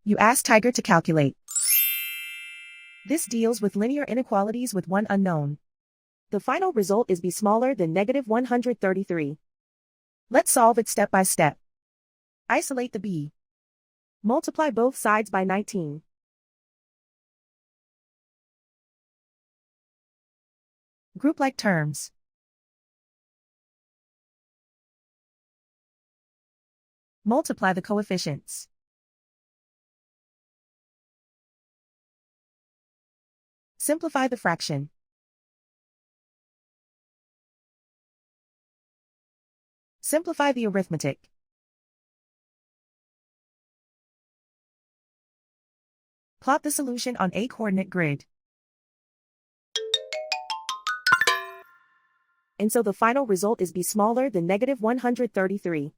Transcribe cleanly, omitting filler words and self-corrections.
You ask Tiger to calculate. This deals with linear inequalities with one unknown. The final result is b smaller than -133. Let's solve it step by step. Isolate the b. Multiply both sides by 19. Group like terms. Multiply the coefficients. Simplify the fraction. Simplify the arithmetic. Plot the solution on a coordinate grid. And so the final result is b smaller than -133.